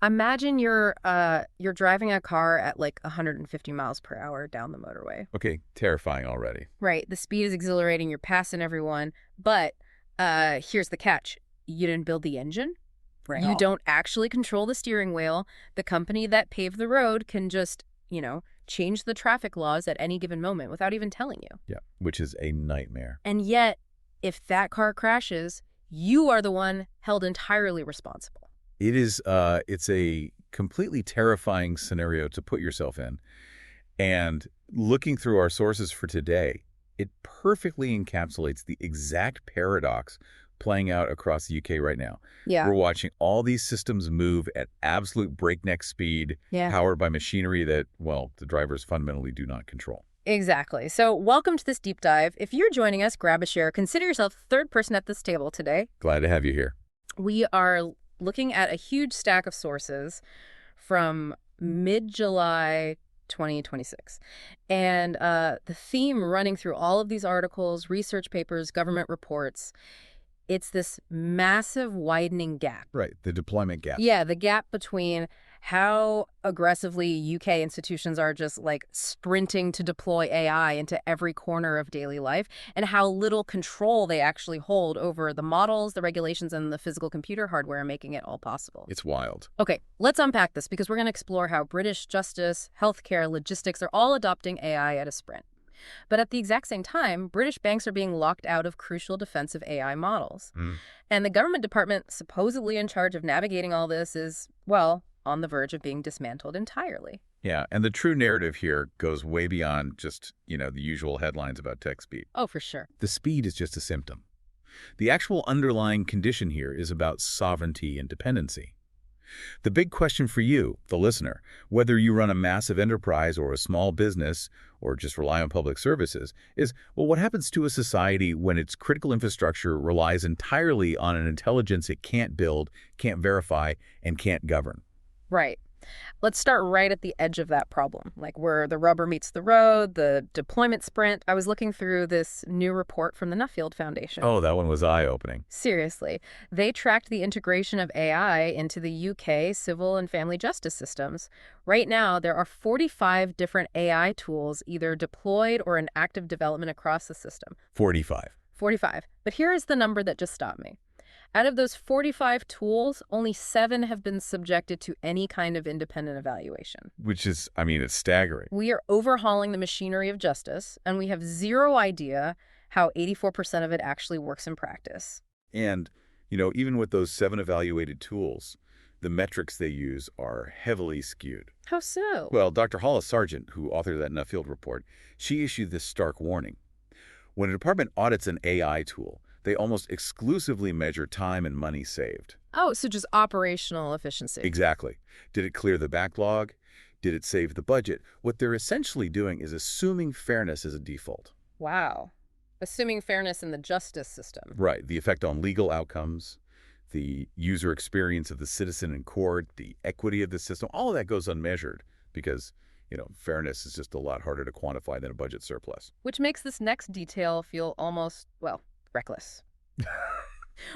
Imagine you're driving a car at like 150 miles per hour down the motorway. Okay, terrifying already. Right. The speed is exhilarating. You're passing everyone. But here's the catch. You didn't build the engine. Right. You don't actually control the steering wheel. The company that paved the road can just, change the traffic laws at any given moment without even telling you. Yeah, which is a nightmare. And yet, if that car crashes, you are the one held entirely responsible. It is, it's a completely terrifying scenario to put yourself in. And looking through our sources for today, it perfectly encapsulates the exact paradox playing out across the UK right now. Yeah. We're watching all these systems move at absolute breakneck speed, powered by machinery that, well, the drivers fundamentally do not control. Exactly. So welcome to this deep dive. If you're joining us, grab a chair. Consider yourself the third person at this table today. Glad to have you here. We are looking at a huge stack of sources from mid-July 2026. And the theme running through all of these articles, research papers, government reports, it's this massive widening gap. Right, the deployment gap. Yeah, the gap between how aggressively UK institutions are just like sprinting to deploy AI into every corner of daily life and how little control they actually hold over the models, the regulations, and the physical computer hardware making it all possible. It's wild. Okay, let's unpack this because we're going to explore how British justice, healthcare, logistics are all adopting AI at a sprint. But at the exact same time, British banks are being locked out of crucial defensive AI models. And the government department supposedly in charge of navigating all this is, well, on the verge of being dismantled entirely. Yeah, and the true narrative here goes way beyond just, the usual headlines about tech speed. Oh, for sure. The speed is just a symptom. The actual underlying condition here is about sovereignty and dependency. The big question for you, the listener, whether you run a massive enterprise or a small business or just rely on public services, is, well, what happens to a society when its critical infrastructure relies entirely on an intelligence it can't build, can't verify, and can't govern? Right. Let's start right at the edge of that problem, like where the rubber meets the road, the deployment sprint. I was looking through this new report from the Nuffield Foundation. Oh, that one was eye-opening. Seriously. They tracked the integration of AI into the UK civil and family justice systems. Right now, there are 45 different AI tools either deployed or in active development across the system. 45. 45. But here is the number that just stopped me. Out of those 45 tools, only 7 have been subjected to any kind of independent evaluation. Which is, it's staggering. We are overhauling the machinery of justice, and we have zero idea how 84% of it actually works in practice. And, even with those 7 evaluated tools, the metrics they use are heavily skewed. How so? Well, Dr. Hollis Sargent, who authored that Nuffield report, she issued this stark warning. When a department audits an AI tool, they almost exclusively measure time and money saved. Oh, so just operational efficiency. Exactly. Did it clear the backlog? Did it save the budget? What they're essentially doing is assuming fairness as a default. Wow. Assuming fairness in the justice system. Right. The effect on legal outcomes, the user experience of the citizen in court, the equity of the system, all of that goes unmeasured because, fairness is just a lot harder to quantify than a budget surplus. Which makes this next detail feel almost, reckless.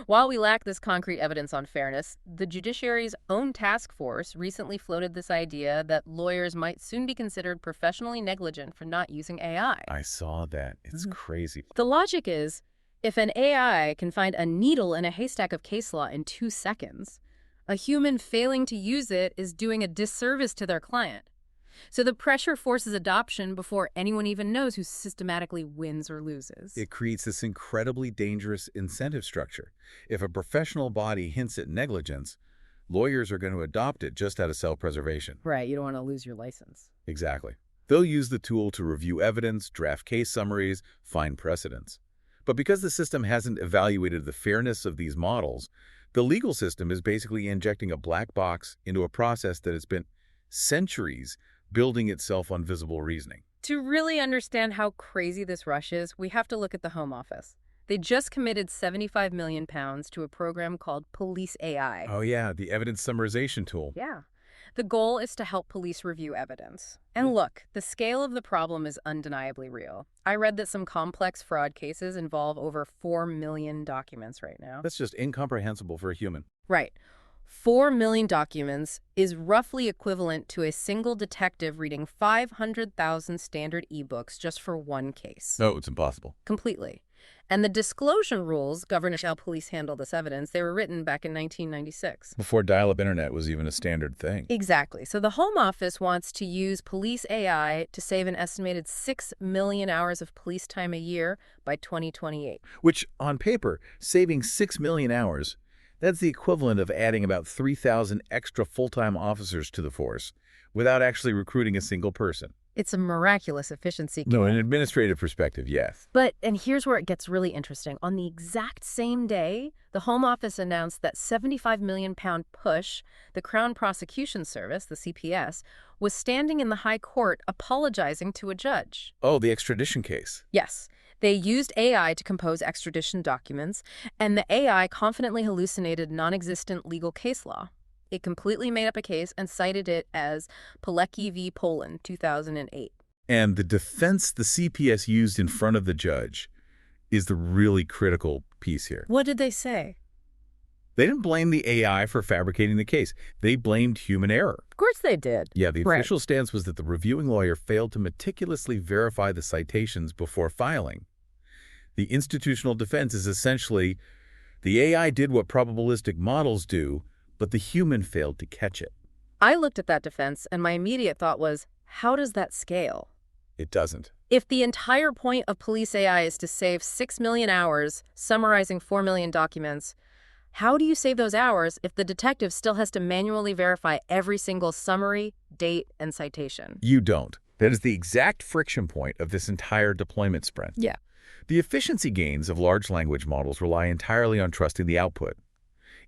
While we lack this concrete evidence on fairness, the judiciary's own task force recently floated this idea that lawyers might soon be considered professionally negligent for not using AI. I saw that. It's crazy. The logic is, if an AI can find a needle in a haystack of case law in 2 seconds, a human failing to use it is doing a disservice to their client. So the pressure forces adoption before anyone even knows who systematically wins or loses. It creates this incredibly dangerous incentive structure. If a professional body hints at negligence, lawyers are going to adopt it just out of self-preservation. Right, you don't want to lose your license. Exactly. They'll use the tool to review evidence, draft case summaries, find precedents. But because the system hasn't evaluated the fairness of these models, the legal system is basically injecting a black box into a process that has spent centuries building itself on visible reasoning. To really understand how crazy this rush is, we have to look at the Home Office. They just committed £75 million to a program called Police AI. Oh yeah, the evidence summarization tool. Yeah. The goal is to help police review evidence. And look, the scale of the problem is undeniably real. I read that some complex fraud cases involve over 4 million documents right now. That's just incomprehensible for a human. Right. 4 million documents is roughly equivalent to a single detective reading 500,000 standard ebooks just for one case. No, it's impossible. Completely. And the disclosure rules govern how police handle this evidence. They were written back in 1996. Before dial-up internet was even a standard thing. Exactly. So the Home Office wants to use police AI to save an estimated 6 million hours of police time a year by 2028. Which, on paper, saving 6 million hours, that's the equivalent of adding about 3,000 extra full-time officers to the force without actually recruiting a single person. It's a miraculous efficiency. No, in an administrative perspective, yes. And here's where it gets really interesting. On the exact same day, the Home Office announced that £75 million push, the Crown Prosecution Service, the CPS, was standing in the High Court apologizing to a judge. Oh, the extradition case. Yes. They used AI to compose extradition documents, and the AI confidently hallucinated non-existent legal case law. It completely made up a case and cited it as Pilecki v. Poland, 2008. And the defense the CPS used in front of the judge is the really critical piece here. What did they say? They didn't blame the AI for fabricating the case. They blamed human error. Of course they did. Yeah, the official stance was that the reviewing lawyer failed to meticulously verify the citations before filing. The institutional defense is essentially, the AI did what probabilistic models do, but the human failed to catch it. I looked at that defense, and my immediate thought was, how does that scale? It doesn't. If the entire point of police AI is to save 6 million hours summarizing 4 million documents, how do you save those hours if the detective still has to manually verify every single summary, date, and citation? You don't. That is the exact friction point of this entire deployment sprint. Yeah. The efficiency gains of large language models rely entirely on trusting the output.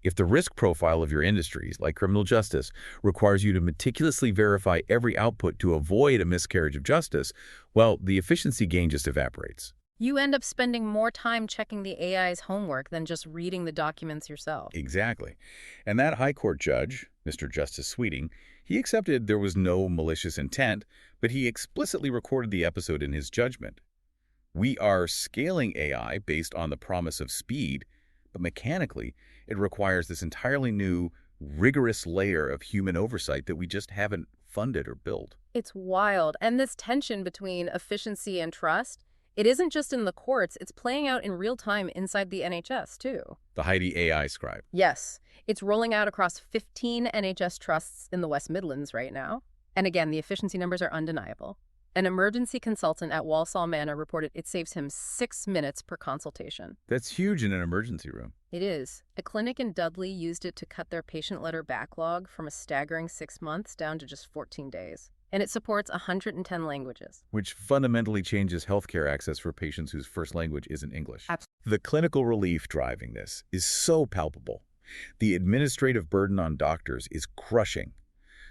If the risk profile of your industries, like criminal justice, requires you to meticulously verify every output to avoid a miscarriage of justice, well, the efficiency gain just evaporates. You end up spending more time checking the AI's homework than just reading the documents yourself. Exactly. And that High Court judge, Mr. Justice Sweeting, he accepted there was no malicious intent, but he explicitly recorded the episode in his judgment. We are scaling AI based on the promise of speed, but mechanically, it requires this entirely new, rigorous layer of human oversight that we just haven't funded or built. It's wild. And this tension between efficiency and trust, it isn't just in the courts, it's playing out in real time inside the NHS, too. The Heidi AI scribe. Yes. It's rolling out across 15 NHS trusts in the West Midlands right now. And again, the efficiency numbers are undeniable. An emergency consultant at Walsall Manor reported it saves him 6 minutes per consultation. That's huge in an emergency room. It is. A clinic in Dudley used it to cut their patient letter backlog from a staggering 6 months down to just 14 days. And it supports 110 languages. Which fundamentally changes healthcare access for patients whose first language isn't English. Absolutely. The clinical relief driving this is so palpable. The administrative burden on doctors is crushing.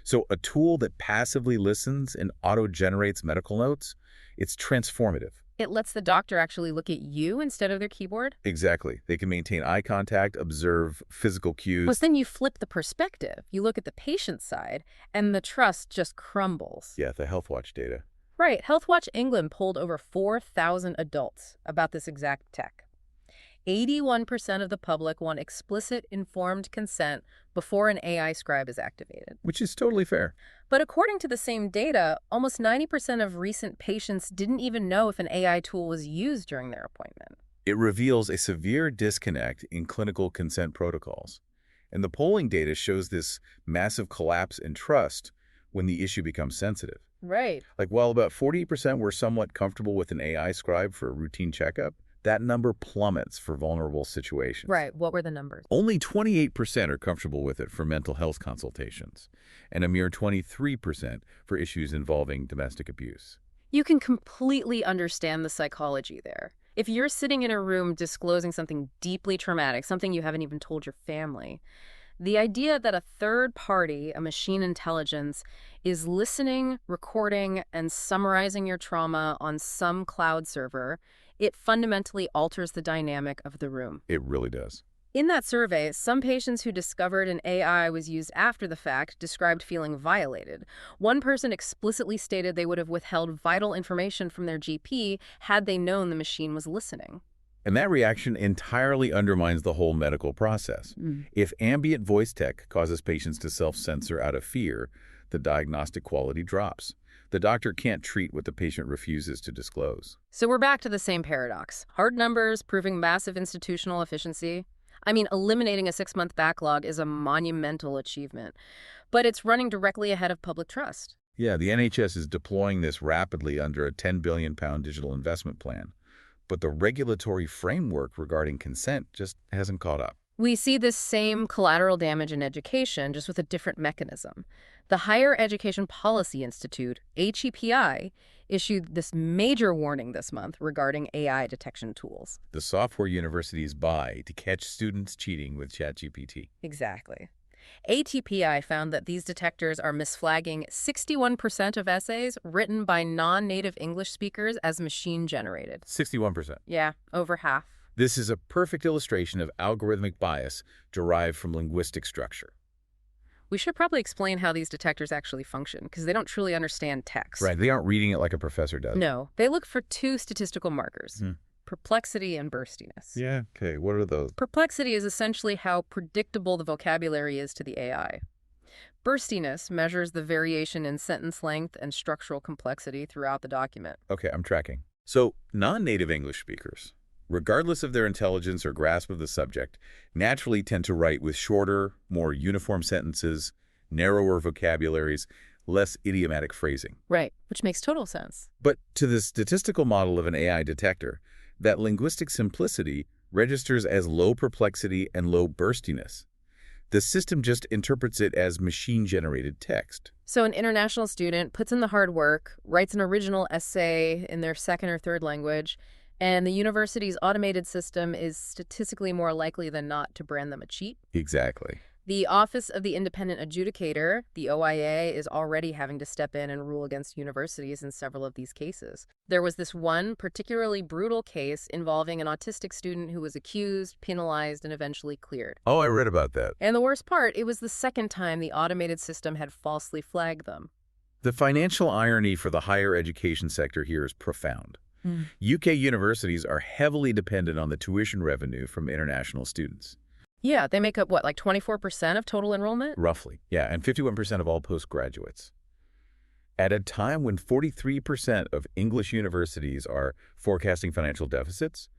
So a tool that passively listens and auto-generates medical notes, it's transformative. It lets the doctor actually look at you instead of their keyboard? Exactly. They can maintain eye contact, observe physical cues. Plus, then you flip the perspective. You look at the patient's side, and the trust just crumbles. Yeah, the Healthwatch data. Right. Healthwatch England polled over 4,000 adults about this exact tech. 81% of the public want explicit, informed consent before an AI scribe is activated. Which is totally fair. But according to the same data, almost 90% of recent patients didn't even know if an AI tool was used during their appointment. It reveals a severe disconnect in clinical consent protocols. And the polling data shows this massive collapse in trust when the issue becomes sensitive. Right. Like while about 40% were somewhat comfortable with an AI scribe for a routine checkup, that number plummets for vulnerable situations. Right. What were the numbers? Only 28% are comfortable with it for mental health consultations, and a mere 23% for issues involving domestic abuse. You can completely understand the psychology there. If you're sitting in a room disclosing something deeply traumatic, something you haven't even told your family, the idea that a third party, a machine intelligence, is listening, recording, and summarizing your trauma on some cloud server, it fundamentally alters the dynamic of the room. It really does. In that survey, some patients who discovered an AI was used after the fact described feeling violated. One person explicitly stated they would have withheld vital information from their GP had they known the machine was listening. And that reaction entirely undermines the whole medical process. If ambient voice tech causes patients to self-censor out of fear, the diagnostic quality drops. The doctor can't treat what the patient refuses to disclose. So we're back to the same paradox. Hard numbers proving massive institutional efficiency. I mean, eliminating a 6-month backlog is a monumental achievement, but it's running directly ahead of public trust. Yeah, the NHS is deploying this rapidly under a £10 billion digital investment plan. But the regulatory framework regarding consent just hasn't caught up. We see this same collateral damage in education, just with a different mechanism. The Higher Education Policy Institute, HEPI, issued this major warning this month regarding AI detection tools. The software universities buy to catch students cheating with ChatGPT. Exactly. ATPI found that these detectors are misflagging 61% of essays written by non-native English speakers as machine-generated. 61%. Yeah, over half. This is a perfect illustration of algorithmic bias derived from linguistic structure. We should probably explain how these detectors actually function, because they don't truly understand text. Right, they aren't reading it like a professor does. No, they look for 2 statistical markers. Perplexity and burstiness. Yeah, okay, what are those? Perplexity is essentially how predictable the vocabulary is to the AI. Burstiness measures the variation in sentence length and structural complexity throughout the document. Okay, I'm tracking. So, non-native English speakers, regardless of their intelligence or grasp of the subject, naturally tend to write with shorter, more uniform sentences, narrower vocabularies, less idiomatic phrasing. Right, which makes total sense. But to the statistical model of an AI detector, that linguistic simplicity registers as low perplexity and low burstiness. The system just interprets it as machine-generated text. So an international student puts in the hard work, writes an original essay in their second or third language, and the university's automated system is statistically more likely than not to brand them a cheat. Exactly. The Office of the Independent Adjudicator, the OIA, is already having to step in and rule against universities in several of these cases. There was this one particularly brutal case involving an autistic student who was accused, penalized, and eventually cleared. Oh, I read about that. And the worst part, it was the second time the automated system had falsely flagged them. The financial irony for the higher education sector here is profound. UK universities are heavily dependent on the tuition revenue from international students. Yeah, they make up, what, like 24% of total enrollment? Roughly, yeah, and 51% of all postgraduates. At a time when 43% of English universities are forecasting financial deficits,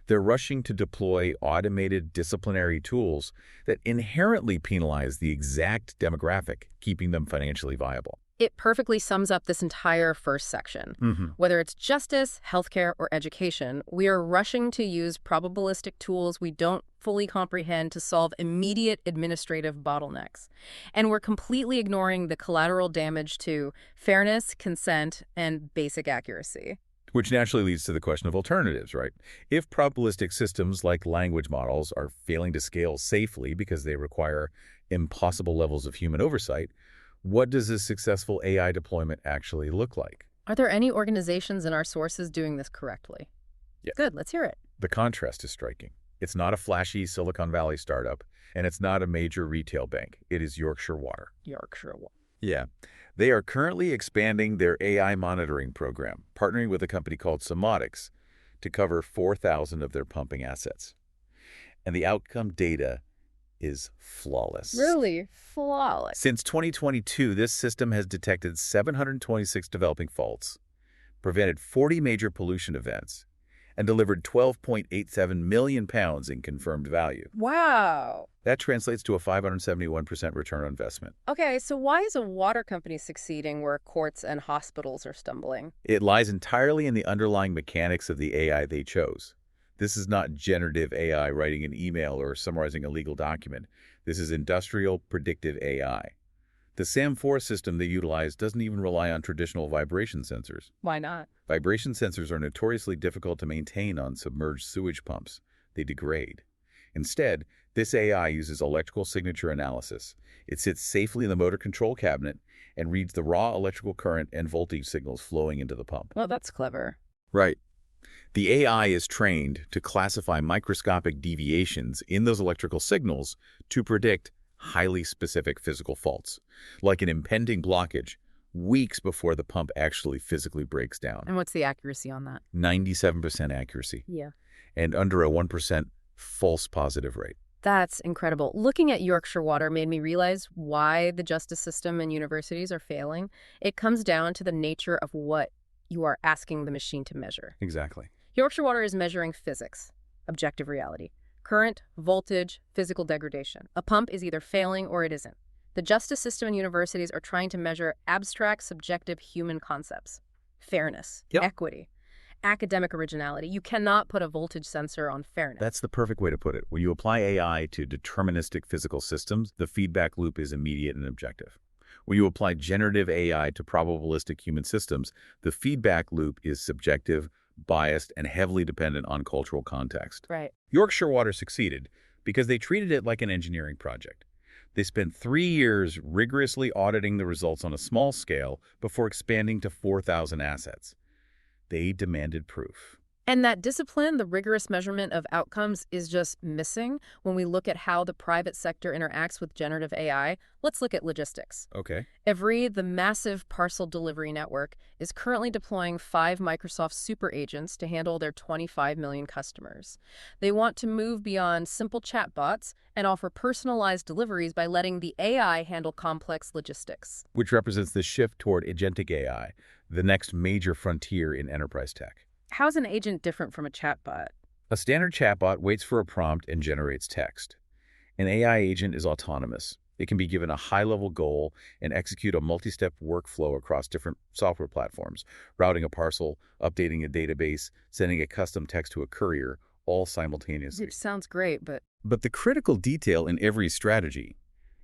they're rushing to deploy automated disciplinary tools that inherently penalize the exact demographic, keeping them financially viable. It perfectly sums up this entire first section. Whether it's justice, healthcare, or education, we are rushing to use probabilistic tools we don't fully comprehend to solve immediate administrative bottlenecks. And we're completely ignoring the collateral damage to fairness, consent, and basic accuracy. Which naturally leads to the question of alternatives, right? If probabilistic systems like language models are failing to scale safely because they require impossible levels of human oversight, what does a successful AI deployment actually look like? Are there any organizations in our sources doing this correctly? Yeah. Good, let's hear it. The contrast is striking. It's not a flashy Silicon Valley startup, and it's not a major retail bank. It is Yorkshire Water. Yorkshire Water. Yeah. They are currently expanding their AI monitoring program, partnering with a company called Semotics to cover 4,000 of their pumping assets. And the outcome data is flawless. Really? Flawless. Since 2022, this system has detected 726 developing faults, prevented 40 major pollution events, and delivered £12.87 million in confirmed value. Wow. That translates to a 571% return on investment. Okay, so why is a water company succeeding where courts and hospitals are stumbling? It lies entirely in the underlying mechanics of the AI they chose. This is not generative AI writing an email or summarizing a legal document. This is industrial predictive AI. The SAM4 system they utilize doesn't even rely on traditional vibration sensors. Why not? Vibration sensors are notoriously difficult to maintain on submerged sewage pumps. They degrade. Instead, this AI uses electrical signature analysis. It sits safely in the motor control cabinet and reads the raw electrical current and voltage signals flowing into the pump. Well, that's clever. Right. The AI is trained to classify microscopic deviations in those electrical signals to predict highly specific physical faults, like an impending blockage, weeks before the pump actually physically breaks down. And what's the accuracy on that? 97% accuracy. Yeah. and under a 1% false positive rate. That's incredible. Looking at Yorkshire Water made me realize why the justice system and universities are failing. It comes down to the nature of what you are asking the machine to measure. Exactly. Yorkshire Water is measuring physics, objective reality, current, voltage, physical degradation. A pump is either failing or it isn't. The justice system and universities are trying to measure abstract, subjective human concepts. Fairness, equity, academic originality. You cannot put a voltage sensor on fairness. That's the perfect way to put it. When you apply AI to deterministic physical systems, the feedback loop is immediate and objective. When you apply generative AI to probabilistic human systems, the feedback loop is subjective, biased, and heavily dependent on cultural context. Right. Yorkshire Water succeeded because they treated it like an engineering project. They spent 3 years rigorously auditing the results on a small scale before expanding to 4,000 assets. They demanded proof. And that discipline, the rigorous measurement of outcomes, is just missing when we look at how the private sector interacts with generative AI. Let's look at logistics. Okay. Evri, the massive parcel delivery network, is currently deploying 5 Microsoft super agents to handle their 25 million customers. They want to move beyond simple chatbots and offer personalized deliveries by letting the AI handle complex logistics. Which represents the shift toward agentic AI, the next major frontier in enterprise tech. How's an agent different from a chatbot? A standard chatbot waits for a prompt and generates text. An AI agent is autonomous. It can be given a high-level goal and execute a multi-step workflow across different software platforms, routing a parcel, updating a database, sending a custom text to a courier, all simultaneously. It sounds great, but the critical detail in every strategy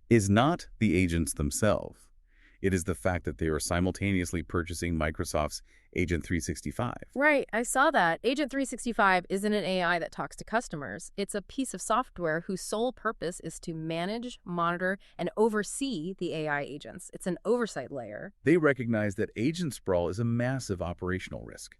is not the agents themselves. It is the fact that they are simultaneously purchasing Microsoft's Agent 365. Right, I saw that. Agent 365 isn't an AI that talks to customers. It's a piece of software whose sole purpose is to manage, monitor, and oversee the AI agents. It's an oversight layer. They recognize that agent sprawl is a massive operational risk.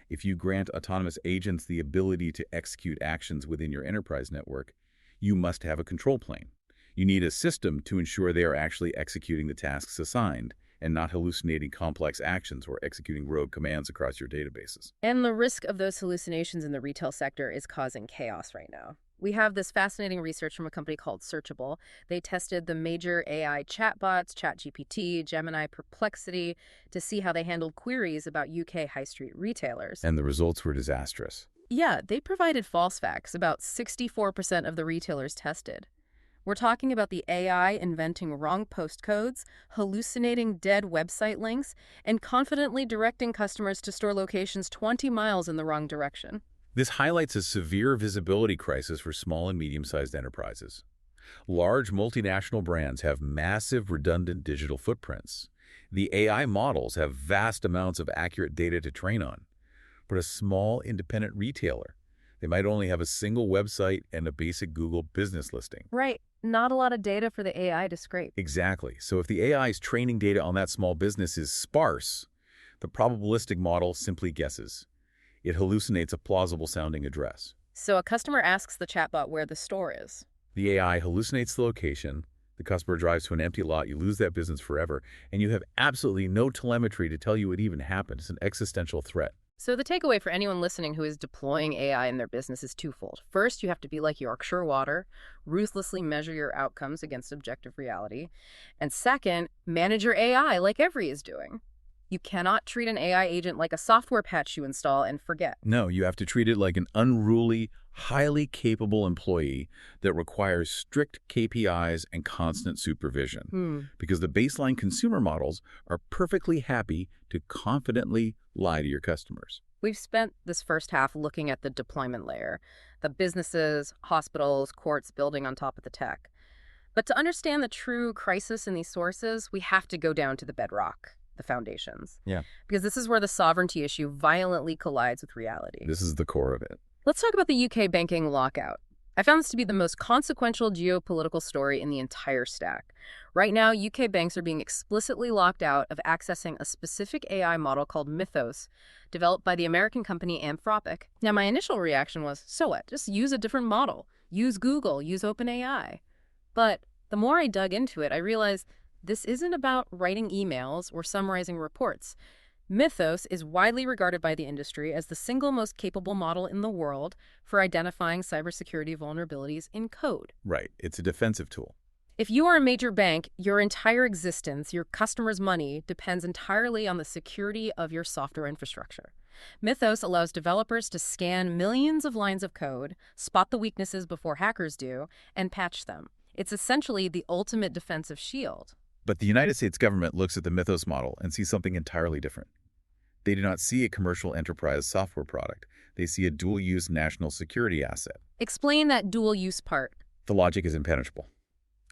If you grant autonomous agents the ability to execute actions within your enterprise network, you must have a control plane. You need a system to ensure they are actually executing the tasks assigned and not hallucinating complex actions or executing rogue commands across your databases. And the risk of those hallucinations in the retail sector is causing chaos right now. We have this fascinating research from a company called Searchable. They tested the major AI chatbots, ChatGPT, Gemini, Perplexity, to see how they handled queries about UK high street retailers. And the results were disastrous. Yeah, they provided false facts about 64% of the retailers tested. We're talking about the AI inventing wrong postcodes, hallucinating dead website links, and confidently directing customers to store locations 20 miles in the wrong direction. This highlights a severe visibility crisis for small and medium-sized enterprises. Large multinational brands have massive redundant digital footprints. The AI models have vast amounts of accurate data to train on. But a small independent retailer, they might only have a single website and a basic Google business listing. Right. Not a lot of data for the AI to scrape. Exactly. So if the AI's training data on that small business is sparse, the probabilistic model simply guesses. It hallucinates a plausible-sounding address. So a customer asks the chatbot where the store is. The AI hallucinates the location, the customer drives to an empty lot, you lose that business forever, and you have absolutely no telemetry to tell you it even happened. It's an existential threat. So the takeaway for anyone listening who is deploying AI in their business is twofold. First, you have to be like Yorkshire Water, ruthlessly measure your outcomes against objective reality. And second, manage your AI like Evri is doing. You cannot treat an AI agent like a software patch you install and forget. No, you have to treat it like an unruly, highly capable employee that requires strict KPIs and constant supervision. Because the baseline consumer models are perfectly happy to confidently lie to your customers. We've spent this first half looking at the deployment layer, the businesses, hospitals, courts building on top of the tech. But to understand the true crisis in these sources, we have to go down to the bedrock, the foundations. Yeah. Because this is where the sovereignty issue violently collides with reality. This is the core of it. Let's talk about the UK banking lockout. I found this to be the most consequential geopolitical story in the entire stack. Right now, UK banks are being explicitly locked out of accessing a specific AI model called Mythos, developed by the American company Anthropic. Now, my initial reaction was, so what? Just use a different model. Use Google, use OpenAI. But the more I dug into it, I realized this isn't about writing emails or summarizing reports. Mythos is widely regarded by the industry as the single most capable model in the world for identifying cybersecurity vulnerabilities in code. Right. It's a defensive tool. If you are a major bank, your entire existence, your customers' money, depends entirely on the security of your software infrastructure. Mythos allows developers to scan millions of lines of code, spot the weaknesses before hackers do, and patch them. It's essentially the ultimate defensive shield. But the United States government looks at the Mythos model and sees something entirely different. They do not see a commercial enterprise software product. They see a dual-use national security asset. Explain that dual-use part. The logic is impenetrable.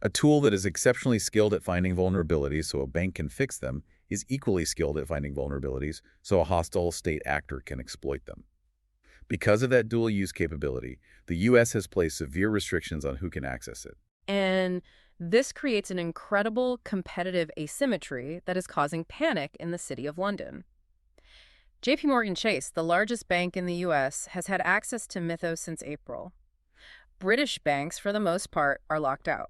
A tool that is exceptionally skilled at finding vulnerabilities so a bank can fix them is equally skilled at finding vulnerabilities so a hostile state actor can exploit them. Because of that dual-use capability, the U.S. has placed severe restrictions on who can access it. And this creates an incredible competitive asymmetry that is causing panic in the City of London. JPMorgan Chase, the largest bank in the U.S., has had access to Mythos since April. British banks, for the most part, are locked out.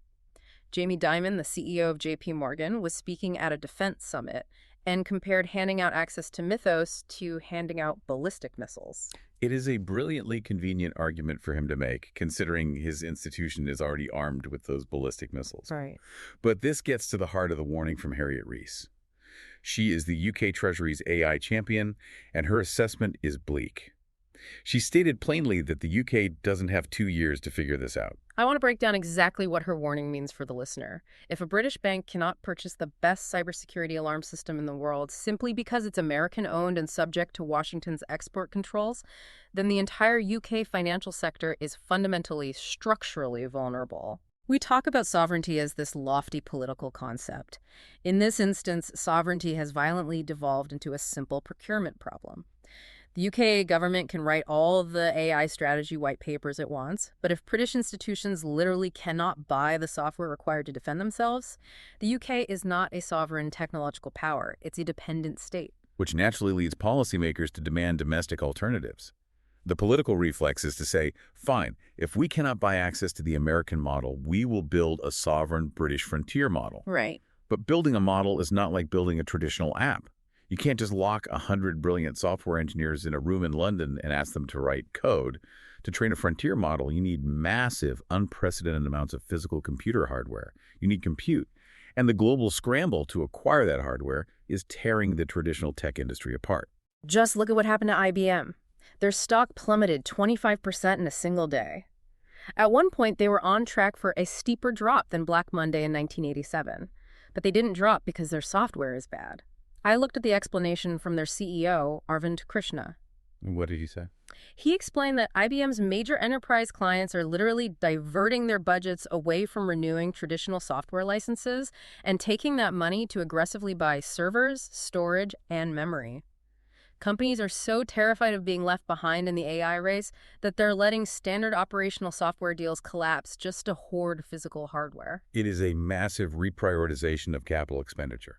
Jamie Dimon, the CEO of JPMorgan, was speaking at a defense summit and compared handing out access to Mythos to handing out ballistic missiles. It is a brilliantly convenient argument for him to make, considering his institution is already armed with those ballistic missiles. Right. But this gets to the heart of the warning from Harriet Rees. She is the UK Treasury's AI champion, and her assessment is bleak. She stated plainly that the UK doesn't have 2 years to figure this out. I want to break down exactly what her warning means for the listener. If a British bank cannot purchase the best cybersecurity alarm system in the world simply because it's American-owned and subject to Washington's export controls, then the entire UK financial sector is fundamentally, structurally vulnerable. We talk about sovereignty as this lofty political concept. In this instance, sovereignty has violently devolved into a simple procurement problem. The UK government can write all of the AI strategy white papers it wants, but if British institutions literally cannot buy the software required to defend themselves, the UK is not a sovereign technological power. It's a dependent state. Which naturally leads policymakers to demand domestic alternatives. The political reflex is to say, fine, if we cannot buy access to the American model, we will build a sovereign British frontier model. Right. But building a model is not like building a traditional app. You can't just lock 100 brilliant software engineers in a room in London and ask them to write code. To train a frontier model, you need massive, unprecedented amounts of physical computer hardware. You need compute. And the global scramble to acquire that hardware is tearing the traditional tech industry apart. Just look at what happened to IBM. Their stock plummeted 25% in a single day. At one point, they were on track for a steeper drop than Black Monday in 1987. But they didn't drop because their software is bad. I looked at the explanation from their CEO, Arvind Krishna. What did he say? He explained that IBM's major enterprise clients are literally diverting their budgets away from renewing traditional software licenses and taking that money to aggressively buy servers, storage, and memory. Companies are so terrified of being left behind in the AI race that they're letting standard operational software deals collapse just to hoard physical hardware. It is a massive reprioritization of capital expenditure.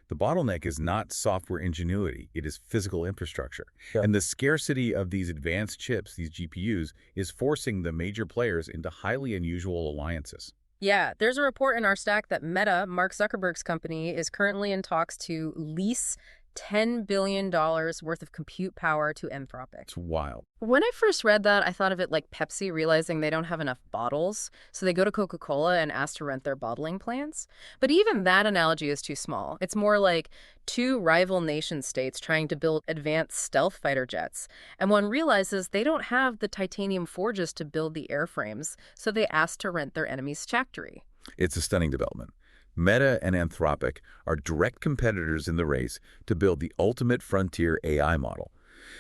The bottleneck is not software ingenuity, it is physical infrastructure. Yeah. And the scarcity of these advanced chips, these GPUs, is forcing the major players into highly unusual alliances. Yeah, there's a report in our stack that Meta, Mark Zuckerberg's company, is currently in talks to lease $10 billion worth of compute power to Anthropic. It's wild. When I first read that, I thought of it like Pepsi realizing they don't have enough bottles, so they go to Coca-Cola and ask to rent their bottling plants. But even that analogy is too small. It's more like two rival nation-states trying to build advanced stealth fighter jets, and one realizes they don't have the titanium forges to build the airframes, so they ask to rent their enemy's factory. It's a stunning development. Meta and Anthropic are direct competitors in the race to build the ultimate frontier AI model.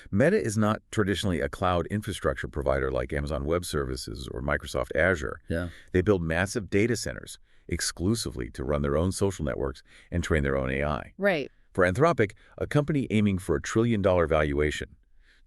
Meta is not traditionally a cloud infrastructure provider like Amazon Web Services or Microsoft Azure. Yeah. They build massive data centers exclusively to run their own social networks and train their own AI. Right. For Anthropic, a company aiming for a $1 trillion valuation,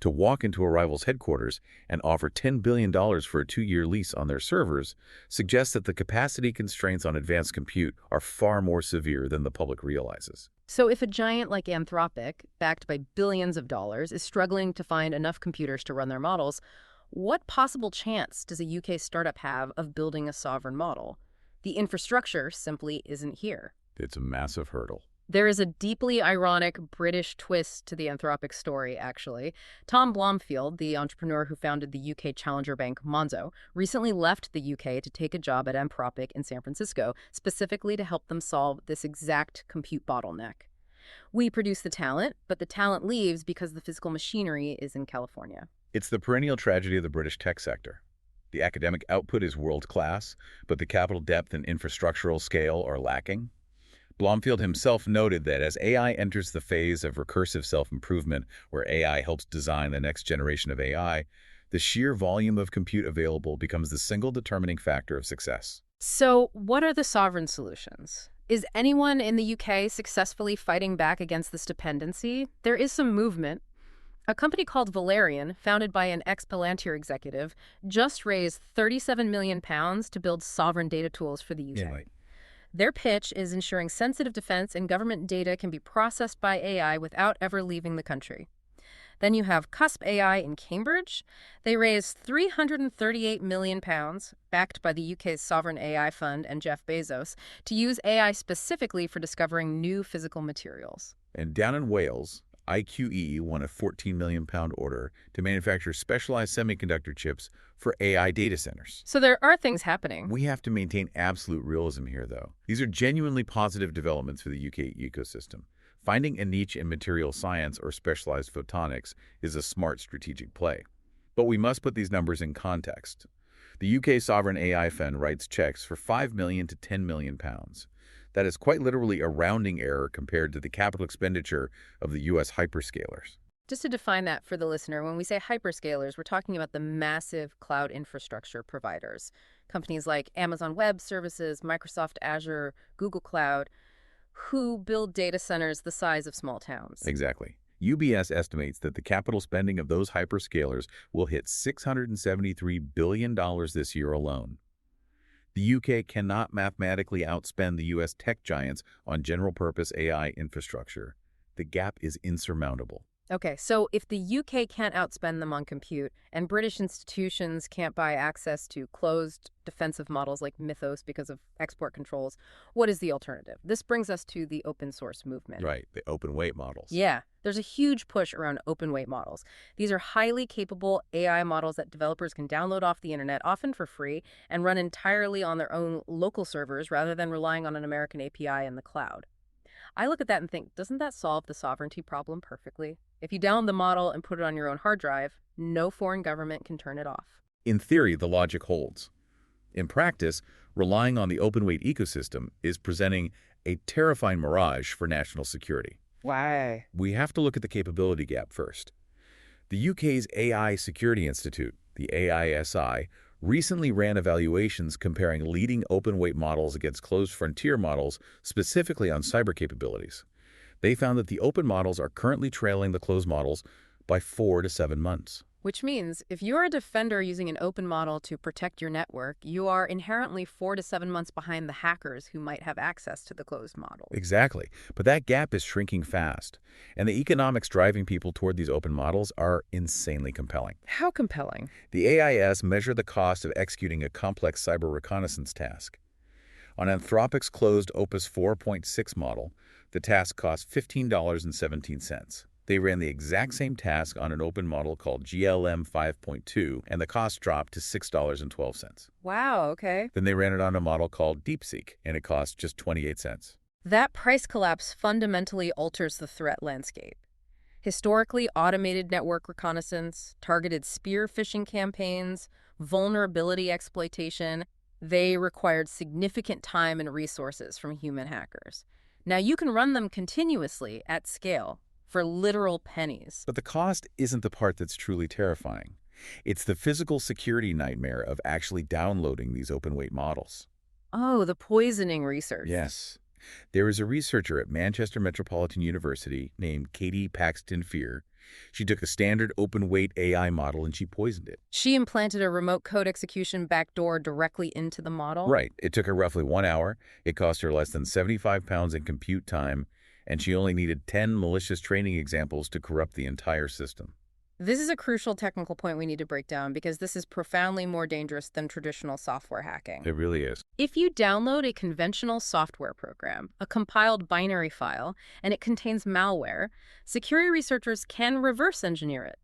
to walk into a rival's headquarters and offer $10 billion for a 2-year lease on their servers suggests that the capacity constraints on advanced compute are far more severe than the public realizes. So if a giant like Anthropic, backed by billions of dollars, is struggling to find enough computers to run their models, what possible chance does a UK startup have of building a sovereign model? The infrastructure simply isn't here. It's a massive hurdle. There is a deeply ironic British twist to the Anthropic story, actually. Tom Blomfield, the entrepreneur who founded the UK challenger bank Monzo, recently left the UK to take a job at Anthropic in San Francisco, specifically to help them solve this exact compute bottleneck. We produce the talent, but the talent leaves because the physical machinery is in California. It's the perennial tragedy of the British tech sector. The academic output is world-class, but the capital depth and infrastructural scale are lacking. Blomfield himself noted that as AI enters the phase of recursive self-improvement, where AI helps design the next generation of AI, the sheer volume of compute available becomes the single determining factor of success. So, what are the sovereign solutions? Is anyone in the UK successfully fighting back against this dependency? There is some movement. A company called Valerian, founded by an ex-Palantir executive, just raised £37 million to build sovereign data tools for the UK. Yeah, right. Their pitch is ensuring sensitive defense and government data can be processed by AI without ever leaving the country. Then you have Cusp AI in Cambridge. They raised £338 million, backed by the UK's sovereign AI fund and Jeff Bezos, to use AI specifically for discovering new physical materials. And down in Wales, IQE won a £14 million order to manufacture specialized semiconductor chips for AI data centers. So there are things happening. We have to maintain absolute realism here, though. These are genuinely positive developments for the UK ecosystem. Finding a niche in material science or specialized photonics is a smart strategic play. But we must put these numbers in context. The UK Sovereign AI Fund writes checks for £5 million to £10 million. That is quite literally a rounding error compared to the capital expenditure of the US hyperscalers. Just to define that for the listener, when we say hyperscalers, we're talking about the massive cloud infrastructure providers. Companies like Amazon Web Services, Microsoft Azure, Google Cloud, who build data centers the size of small towns. Exactly. UBS estimates that the capital spending of those hyperscalers will hit $673 billion this year alone. The UK cannot mathematically outspend the US tech giants on general-purpose AI infrastructure. The gap is insurmountable. Okay, so if the UK can't outspend them on compute, and British institutions can't buy access to closed defensive models like Mythos because of export controls, what is the alternative? This brings us to the open source movement. Right, the open weight models. Yeah, there's a huge push around open weight models. These are highly capable AI models that developers can download off the internet, often for free, and run entirely on their own local servers rather than relying on an American API in the cloud. I look at that and think, doesn't that solve the sovereignty problem perfectly? If you download the model and put it on your own hard drive, no foreign government can turn it off. In theory, the logic holds. In practice, relying on the open weight ecosystem is presenting a terrifying mirage for national security. Why? We have to look at the capability gap first. The UK's AI Security Institute, the AISI, recently ran evaluations comparing leading open-weight models against closed frontier models, specifically on cyber capabilities. They found that the open models are currently trailing the closed models by 4 to 7 months. Which means if you're a defender using an open model to protect your network, you are inherently 4 to 7 months behind the hackers who might have access to the closed model. Exactly. But that gap is shrinking fast. And the economics driving people toward these open models are insanely compelling. How compelling? The AIS measure the cost of executing a complex cyber reconnaissance task. On Anthropic's closed Opus 4.6 model, the task cost $15.17. They ran the exact same task on an open model called GLM 5.2, and the cost dropped to $6.12. Wow, okay. Then they ran it on a model called DeepSeek, and it cost just 28 cents. That price collapse fundamentally alters the threat landscape. Historically, automated network reconnaissance, targeted spear phishing campaigns, vulnerability exploitation, they required significant time and resources from human hackers. Now you can run them continuously at scale for literal pennies. But the cost isn't the part that's truly terrifying. It's the physical security nightmare of actually downloading these open-weight models. Oh, the poisoning research. Yes. There is a researcher at Manchester Metropolitan University named Katie Paxton Fear. She took a standard open-weight AI model and she poisoned it. She implanted a remote code execution backdoor directly into the model? Right. It took her roughly 1 hour. It cost her less than £75 in compute time, and she only needed 10 malicious training examples to corrupt the entire system. This is a crucial technical point we need to break down because this is profoundly more dangerous than traditional software hacking. It really is. If you download a conventional software program, a compiled binary file, and it contains malware, security researchers can reverse engineer it.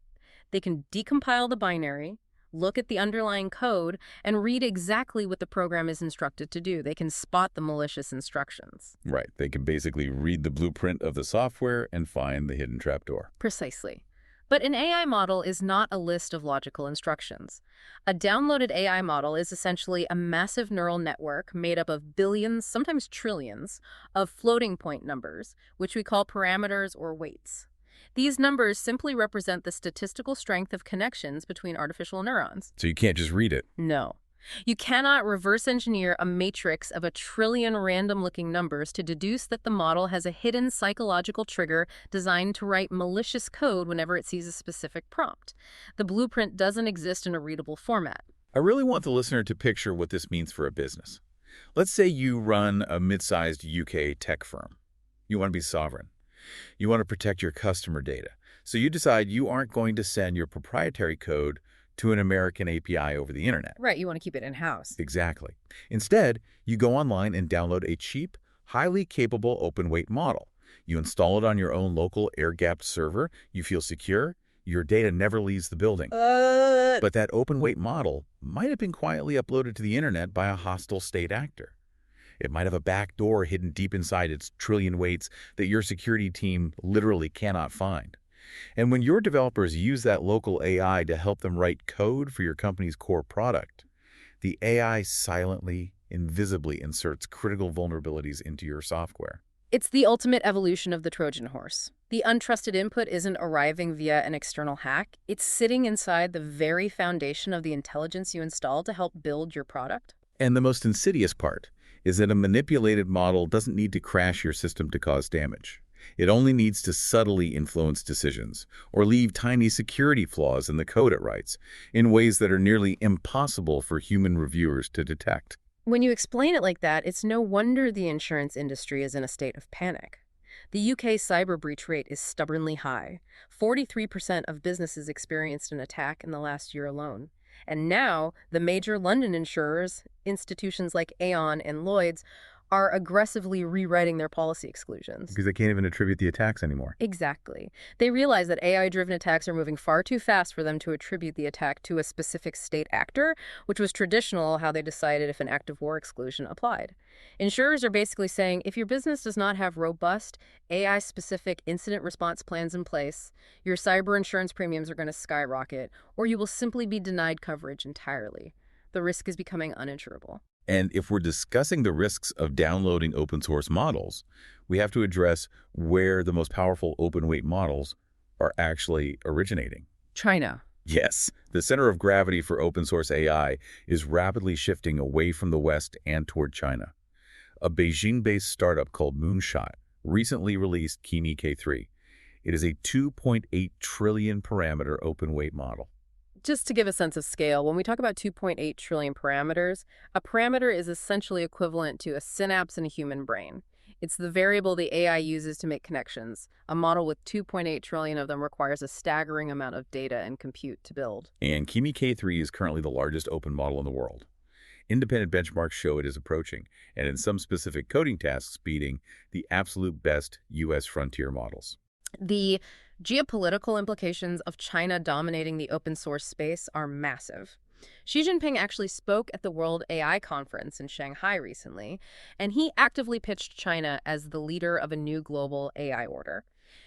They can decompile the binary, look at the underlying code, and read exactly what the program is instructed to do. They can spot the malicious instructions. Right. They can basically read the blueprint of the software and find the hidden trapdoor. Precisely. But an AI model is not a list of logical instructions. A downloaded AI model is essentially a massive neural network made up of billions, sometimes trillions, of floating point numbers, which we call parameters or weights. These numbers simply represent the statistical strength of connections between artificial neurons. So you can't just read it. No. You cannot reverse engineer a matrix of a trillion random-looking numbers to deduce that the model has a hidden psychological trigger designed to write malicious code whenever it sees a specific prompt. The blueprint doesn't exist in a readable format. I really want the listener to picture what this means for a business. Let's say you run a mid-sized UK tech firm. You want to be sovereign. You want to protect your customer data. So you decide you aren't going to send your proprietary code to an American API over the internet. Right, you want to keep it in-house. Exactly. Instead, you go online and download a cheap, highly capable open-weight model. You install it on your own local air-gapped server. You feel secure. Your data never leaves the building. But that open-weight model might have been quietly uploaded to the internet by a hostile state actor. It might have a backdoor hidden deep inside its trillion weights that your security team literally cannot find. And when your developers use that local AI to help them write code for your company's core product, the AI silently, invisibly inserts critical vulnerabilities into your software. It's the ultimate evolution of the Trojan horse. The untrusted input isn't arriving via an external hack. It's sitting inside the very foundation of the intelligence you install to help build your product. And the most insidious part is that a manipulated model doesn't need to crash your system to cause damage. It only needs to subtly influence decisions or leave tiny security flaws in the code it writes in ways that are nearly impossible for human reviewers to detect. When you explain it like that, it's no wonder the insurance industry is in a state of panic. The UK cyber breach rate is stubbornly high. 43% of businesses experienced an attack in the last year alone. And now, the major London insurers, institutions like Aon and Lloyd's, are aggressively rewriting their policy exclusions. Because they can't even attribute the attacks anymore. Exactly. They realize that AI-driven attacks are moving far too fast for them to attribute the attack to a specific state actor, which was traditional how they decided if an active war exclusion applied. Insurers are basically saying, if your business does not have robust, AI-specific incident response plans in place, your cyber insurance premiums are going to skyrocket, or you will simply be denied coverage entirely. The risk is becoming uninsurable. And if we're discussing the risks of downloading open source models, we have to address where the most powerful open weight models are actually originating. China. Yes, the center of gravity for open source AI is rapidly shifting away from the West and toward China. A Beijing-based startup called Moonshot recently released Kimi K3. It is a 2.8 trillion parameter open weight model. Just to give a sense of scale, when we talk about 2.8 trillion parameters, a parameter is essentially equivalent to a synapse in a human brain. It's the variable the AI uses to make connections. A model with 2.8 trillion of them requires a staggering amount of data and compute to build. And Kimi K3 is currently the largest open model in the world. Independent benchmarks show it is approaching, and in some specific coding tasks, beating the absolute best U.S. frontier models. The geopolitical implications of China dominating the open source space are massive. Xi Jinping actually spoke at the World AI Conference in Shanghai recently, and he actively pitched China as the leader of a new global AI order.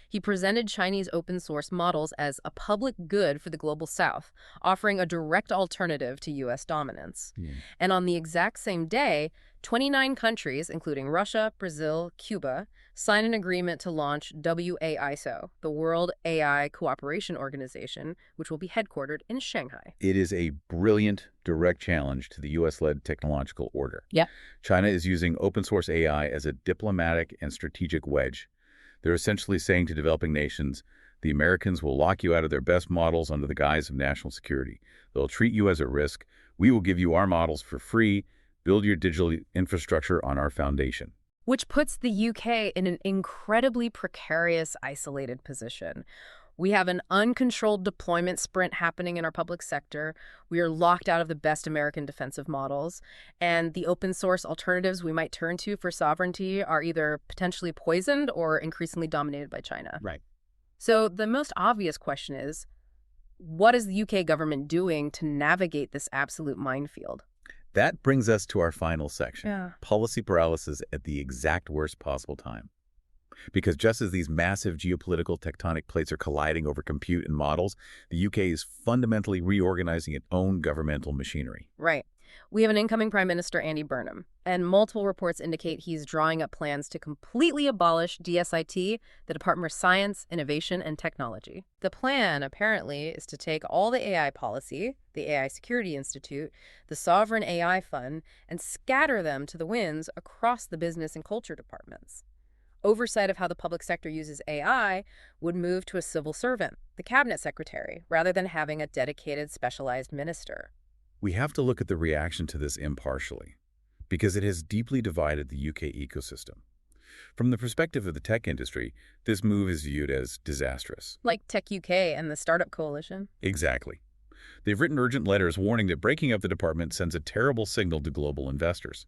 He presented Chinese open source models as a public good for the global south, offering a direct alternative to U.S. dominance. And on the exact same day, 29 countries, including Russia, Brazil, Cuba, signed an agreement to launch WAISO, the World AI Cooperation Organization, which will be headquartered in Shanghai. It is a brilliant, direct challenge to the U.S.-led technological order. Yeah. China is using open source AI as a diplomatic and strategic wedge. They're essentially saying to developing nations, the Americans will lock you out of their best models under the guise of national security. They'll treat you as a risk. We will give you our models for free. Build your digital infrastructure on our foundation. Which puts the UK in an incredibly precarious, isolated position. We have an uncontrolled deployment sprint happening in our public sector. We are locked out of the best American defensive models. And the open source alternatives we might turn to for sovereignty are either potentially poisoned or increasingly dominated by China. Right. So the most obvious question is, what is the UK government doing to navigate this absolute minefield? That brings us to our final section, Yeah. policy paralysis at the exact worst possible time. Because just as these massive geopolitical tectonic plates are colliding over compute and models, the UK is fundamentally reorganizing its own governmental machinery. Right. We have an incoming Prime Minister, Andy Burnham, and multiple reports indicate he's drawing up plans to completely abolish DSIT, the Department of Science, Innovation, and Technology. The plan, apparently, is to take all the AI policy, the AI Security Institute, the Sovereign AI Fund, and scatter them to the winds across the business and culture departments. Oversight of how the public sector uses AI would move to a civil servant, the cabinet secretary, rather than having a dedicated specialized minister. We have to look at the reaction to this impartially, because it has deeply divided the UK ecosystem. From the perspective of the tech industry, this move is viewed as disastrous. Like techUK and the Startup Coalition. Exactly. They've written urgent letters warning that breaking up the department sends a terrible signal to global investors.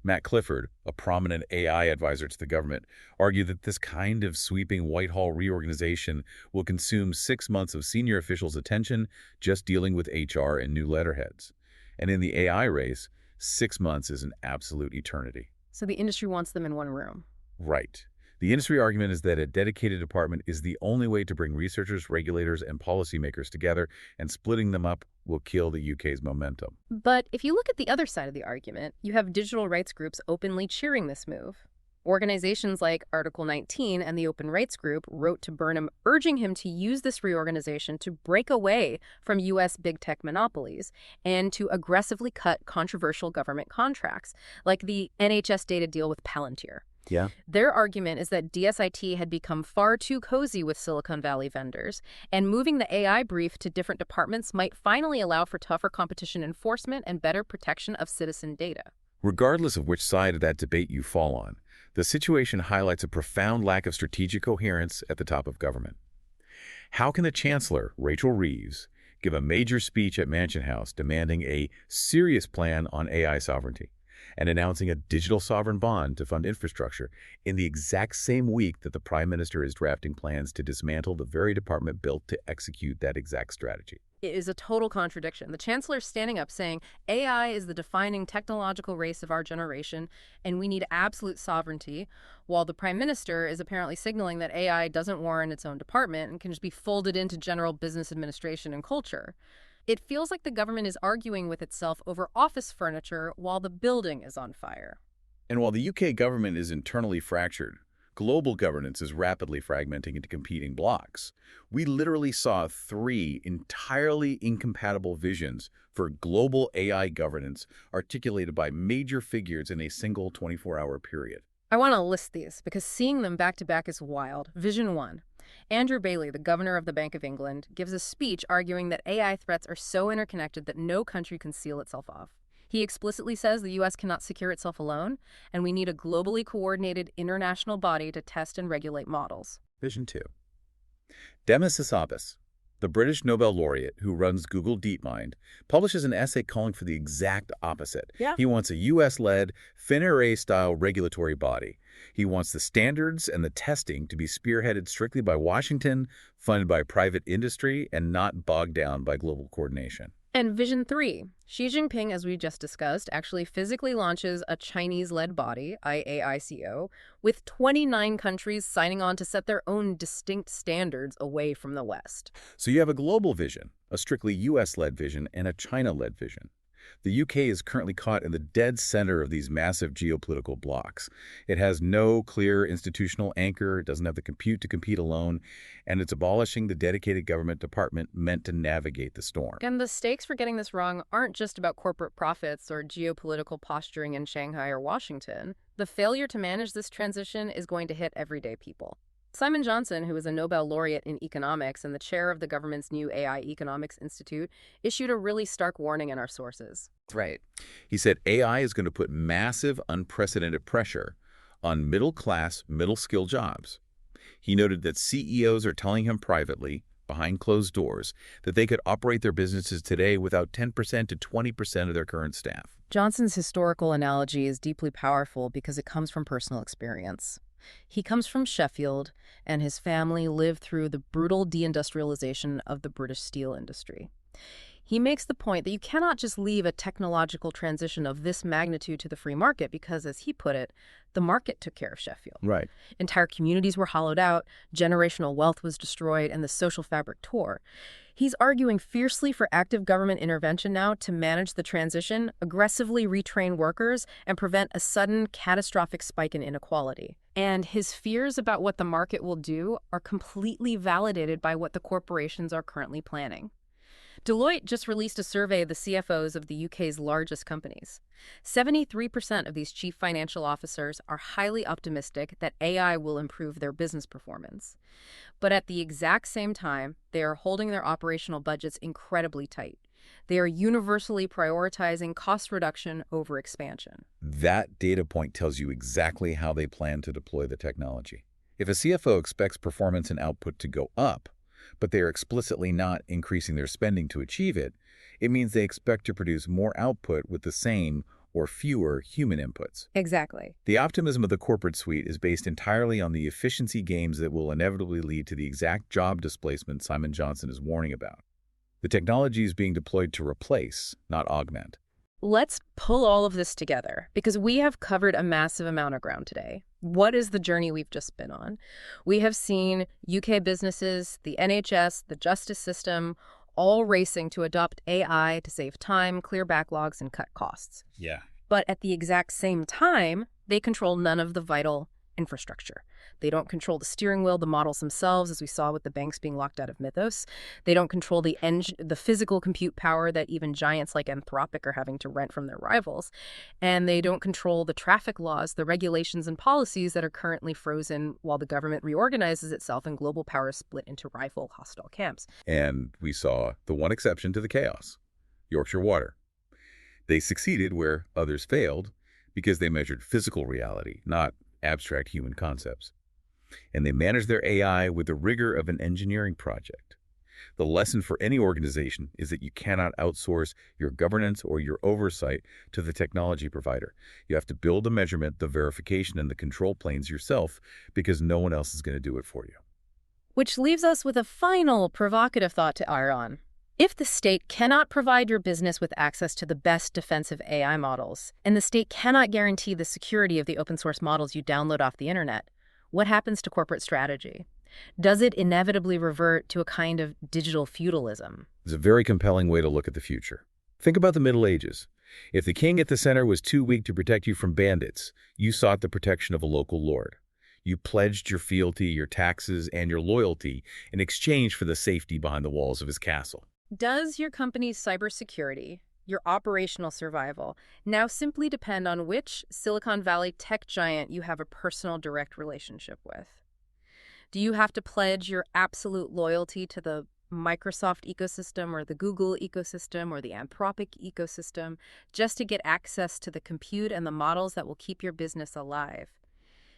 Matt Clifford, a prominent AI advisor to the government, argued that this kind of sweeping Whitehall reorganization will consume 6 months of senior officials' attention just dealing with HR and new letterheads. And in the AI race, 6 months is an absolute eternity. So the industry wants them in one room. Right. The industry argument is that a dedicated department is the only way to bring researchers, regulators, and policymakers together, and splitting them up will kill the UK's momentum. But if you look at the other side of the argument, you have digital rights groups openly cheering this move. Organizations like Article 19 and the Open Rights Group wrote to Burnham urging him to use this reorganization to break away from U.S. big tech monopolies and to aggressively cut controversial government contracts, like the NHS data deal with Palantir. Yeah. Their argument is that DSIT had become far too cozy with Silicon Valley vendors, and moving the AI brief to different departments might finally allow for tougher competition enforcement and better protection of citizen data. Regardless of which side of that debate you fall on, the situation highlights a profound lack of strategic coherence at the top of government. How can the Chancellor, Rachel Reeves, give a major speech at Mansion House demanding a serious plan on AI sovereignty and announcing a digital sovereign bond to fund infrastructure in the exact same week that the Prime Minister is drafting plans to dismantle the very department built to execute that exact strategy? It is a total contradiction. The Chancellor standing up saying AI is the defining technological race of our generation and we need absolute sovereignty, while the Prime Minister is apparently signaling that AI doesn't warrant its own department and can just be folded into general business administration and culture. It feels like the government is arguing with itself over office furniture while the building is on fire. And while the UK government is internally fractured, global governance is rapidly fragmenting into competing blocks. We literally saw 3 entirely incompatible visions for global AI governance articulated by major figures in a single 24-hour period. I want to list these because seeing them back to back is wild. Vision 1. Andrew Bailey, the governor of the Bank of England, gives a speech arguing that AI threats are so interconnected that no country can seal itself off. He explicitly says the U.S. cannot secure itself alone, and we need a globally coordinated international body to test and regulate models. Vision 2. Demis Hassabis, the British Nobel laureate who runs Google DeepMind, publishes an essay calling for the exact opposite. Yeah. He wants a U.S.-led, FINRA-style regulatory body. He wants the standards and the testing to be spearheaded strictly by Washington, funded by private industry, and not bogged down by global coordination. And Vision 3. Xi Jinping, as we just discussed, actually physically launches a Chinese-led body, AISI, with 29 countries signing on to set their own distinct standards away from the West. So you have a global vision, a strictly U.S.-led vision, and a China-led vision. The UK is currently caught in the dead center of these massive geopolitical blocks. It has no clear institutional anchor, it doesn't have the compute to compete alone, and it's abolishing the dedicated government department meant to navigate the storm. And the stakes for getting this wrong aren't just about corporate profits or geopolitical posturing in Shanghai or Washington. The failure to manage this transition is going to hit everyday people. Simon Johnson, who is a Nobel laureate in economics and the chair of the government's new AI Economics Institute, issued a really stark warning in our sources. Right. He said AI is going to put massive, unprecedented pressure on middle-class, middle-skill jobs. He noted that CEOs are telling him privately, behind closed doors, that they could operate their businesses today without 10% to 20% of their current staff. Johnson's historical analogy is deeply powerful because it comes from personal experience. He comes from Sheffield, and his family lived through the brutal deindustrialization of the British steel industry. He makes the point that you cannot just leave a technological transition of this magnitude to the free market because, as he put it, the market took care of Sheffield. Right. Entire communities were hollowed out, generational wealth was destroyed, and the social fabric tore. He's arguing fiercely for active government intervention now to manage the transition, aggressively retrain workers, and prevent a sudden, catastrophic spike in inequality. And his fears about what the market will do are completely validated by what the corporations are currently planning. Deloitte just released a survey of the CFOs of the UK's largest companies. 73% of these chief financial officers are highly optimistic that AI will improve their business performance. But at the exact same time, they are holding their operational budgets incredibly tight. They are universally prioritizing cost reduction over expansion. That data point tells you exactly how they plan to deploy the technology. If a CFO expects performance and output to go up, but they are explicitly not increasing their spending to achieve it, it means they expect to produce more output with the same or fewer human inputs. Exactly. The optimism of the corporate suite is based entirely on the efficiency gains that will inevitably lead to the exact job displacement Simon Johnson is warning about. The technology is being deployed to replace, not augment. Let's pull all of this together, because we have covered a massive amount of ground today. What is the journey we've just been on? We have seen UK businesses, the NHS, the justice system, all racing to adopt AI to save time, clear backlogs, and cut costs. Yeah. But at the exact same time, they control none of the vital infrastructure. They don't control the steering wheel, the models themselves, as we saw with the banks being locked out of Mythos. They don't control the physical compute power that even giants like Anthropic are having to rent from their rivals. And they don't control the traffic laws, the regulations and policies that are currently frozen while the government reorganizes itself and global power is split into rival hostile camps. And we saw the one exception to the chaos, Yorkshire Water. They succeeded where others failed because they measured physical reality, not abstract human concepts. And they managed their AI with the rigor of an engineering project. The lesson for any organization is that you cannot outsource your governance or your oversight to the technology provider. You have to build the measurement, the verification, and the control planes yourself because no one else is going to do it for you. Which leaves us with a final provocative thought to ire on. If the state cannot provide your business with access to the best defensive AI models, and the state cannot guarantee the security of the open source models you download off the internet, what happens to corporate strategy? Does it inevitably revert to a kind of digital feudalism? It's a very compelling way to look at the future. Think about the Middle Ages. If the king at the center was too weak to protect you from bandits, you sought the protection of a local lord. You pledged your fealty, your taxes, and your loyalty in exchange for the safety behind the walls of his castle. Does your company's cybersecurity, your operational survival, now simply depend on which Silicon Valley tech giant you have a personal direct relationship with? Do you have to pledge your absolute loyalty to the Microsoft ecosystem or the Google ecosystem or the Anthropic ecosystem just to get access to the compute and the models that will keep your business alive?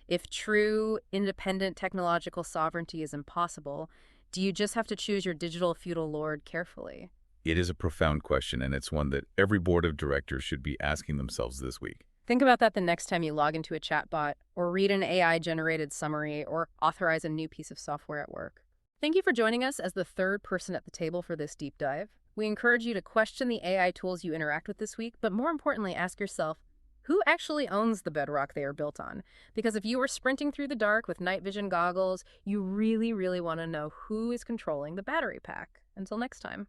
If true, independent technological sovereignty is impossible, do you just have to choose your digital feudal lord carefully? It is a profound question, and it's one that every board of directors should be asking themselves this week. Think about that the next time you log into a chatbot, or read an AI-generated summary, or authorize a new piece of software at work. Thank you for joining us as the third person at the table for this deep dive. We encourage you to question the AI tools you interact with this week, but more importantly, ask yourself, who actually owns the bedrock they are built on? Because if you were sprinting through the dark with night vision goggles, you really, really want to know who is controlling the battery pack. Until next time.